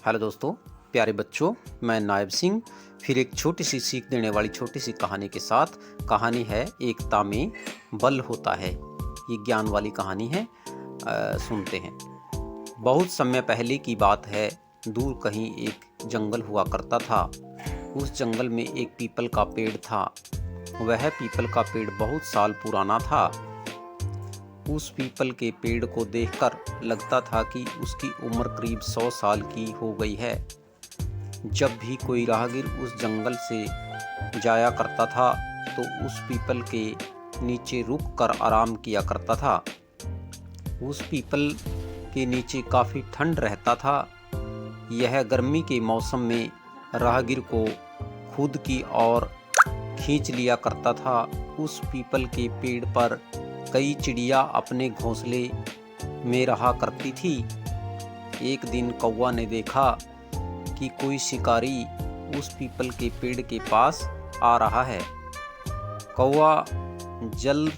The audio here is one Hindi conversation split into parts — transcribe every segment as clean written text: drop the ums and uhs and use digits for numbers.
हेलो दोस्तों, प्यारे बच्चों, मैं नायब सिंह फिर एक छोटी सी सीख देने वाली छोटी सी कहानी के साथ। कहानी है एकता में बल होता है। ये ज्ञान वाली कहानी है। सुनते हैं। बहुत समय पहले की बात है। दूर कहीं एक जंगल हुआ करता था। उस जंगल में एक पीपल का पेड़ था। वह पीपल का पेड़ बहुत साल पुराना था। उस पीपल के पेड़ को देखकर लगता था कि उसकी उम्र करीब 100 साल की हो गई है। जब भी कोई राहगीर उस जंगल से जाया करता था तो उस पीपल के नीचे रुक कर आराम किया करता था। उस पीपल के नीचे काफ़ी ठंड रहता था। यह गर्मी के मौसम में राहगीर को खुद की ओर खींच लिया करता था। उस पीपल के पेड़ पर कई चिड़िया अपने घोंसले में रहा करती थी। एक दिन कौवा ने देखा कि कोई शिकारी उस पीपल के पेड़ के पास आ रहा है। कौवा जल्द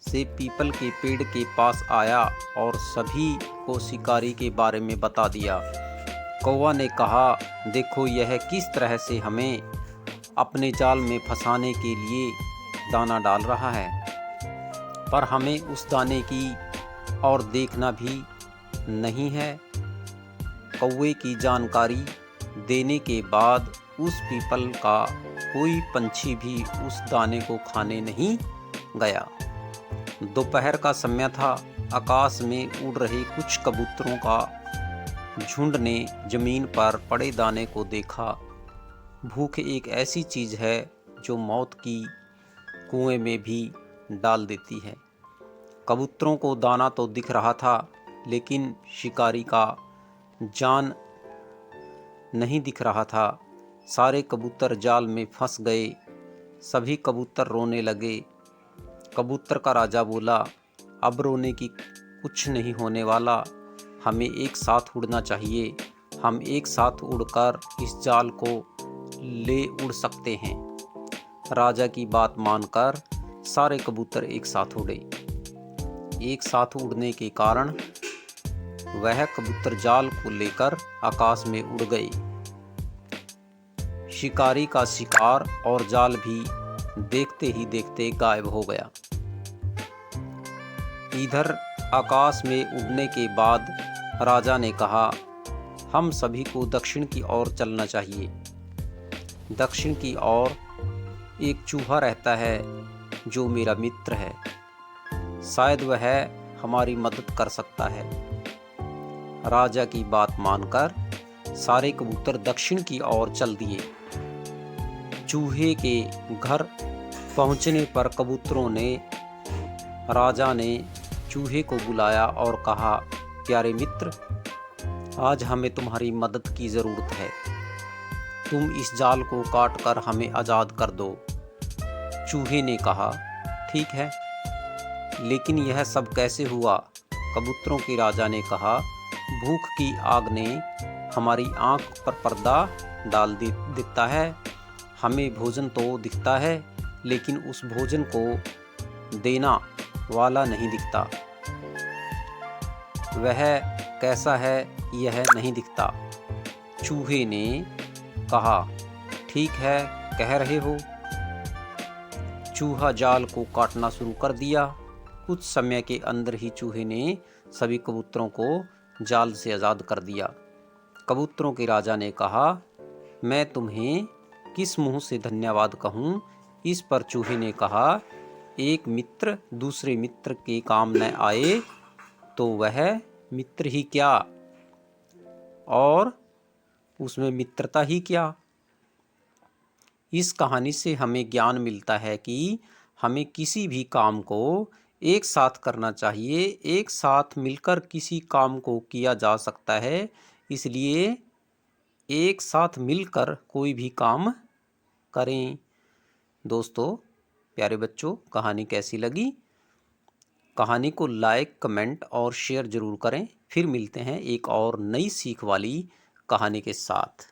से पीपल के पेड़ के पास आया और सभी को शिकारी के बारे में बता दिया। कौवा ने कहा, देखो यह किस तरह से हमें अपने जाल में फंसाने के लिए दाना डाल रहा है, पर हमें उस दाने की और देखना भी नहीं है। कौवे की जानकारी देने के बाद उस पीपल का कोई पंछी भी उस दाने को खाने नहीं गया। दोपहर का समय था। आकाश में उड़ रहे कुछ कबूतरों का झुंड ने जमीन पर पड़े दाने को देखा। भूख एक ऐसी चीज़ है जो मौत की कुएं में भी डाल देती है। कबूतरों को दाना तो दिख रहा था, लेकिन शिकारी का जान नहीं दिख रहा था। सारे कबूतर जाल में फंस गए। सभी कबूतर रोने लगे। कबूतर का राजा बोला, अब रोने की कुछ नहीं होने वाला, हमें एक साथ उड़ना चाहिए। हम एक साथ उड़कर इस जाल को ले उड़ सकते हैं। राजा की बात मानकर सारे कबूतर एक साथ उड़े। एक साथ उड़ने के कारण वह कबूतर जाल को लेकर आकाश में उड़ गए। शिकारी का शिकार और जाल भी देखते ही देखते गायब हो गया। इधर आकाश में उड़ने के बाद राजा ने कहा, हम सभी को दक्षिण की ओर चलना चाहिए। दक्षिण की ओर एक चूहा रहता है जो मेरा मित्र है। शायद वह हमारी मदद कर सकता है। राजा की बात मानकर सारे कबूतर दक्षिण की ओर चल दिए। चूहे के घर पहुंचने पर कबूतरों ने राजा ने चूहे को बुलाया और कहा, प्यारे मित्र, आज हमें तुम्हारी मदद की ज़रूरत है। तुम इस जाल को काट कर हमें आज़ाद कर दो। चूहे ने कहा, ठीक है, लेकिन यह सब कैसे हुआ? कबूतरों के राजा ने कहा, भूख की आग ने हमारी आंख पर पर्दा डाल देता है। हमें भोजन तो दिखता है, लेकिन उस भोजन को देना वाला नहीं दिखता। वह कैसा है यह नहीं दिखता। चूहे ने कहा, ठीक है, कह रहे हो। चूहा जाल को काटना शुरू कर दिया। कुछ समय के अंदर ही चूहे ने सभी कबूतरों को जाल से आज़ाद कर दिया। कबूतरों के राजा ने कहा, मैं तुम्हें किस मुंह से धन्यवाद कहूँ? इस पर चूहे ने कहा, एक मित्र दूसरे मित्र के काम न आए तो वह मित्र ही क्या, और उसमें मित्रता ही क्या। इस कहानी से हमें ज्ञान मिलता है कि हमें किसी भी काम को एक साथ करना चाहिए। एक साथ मिलकर किसी काम को किया जा सकता है, इसलिए एक साथ मिलकर कोई भी काम करें। दोस्तों, प्यारे बच्चों, कहानी कैसी लगी? कहानी को लाइक, कमेंट और शेयर ज़रूर करें। फिर मिलते हैं एक और नई सीख वाली कहानी के साथ।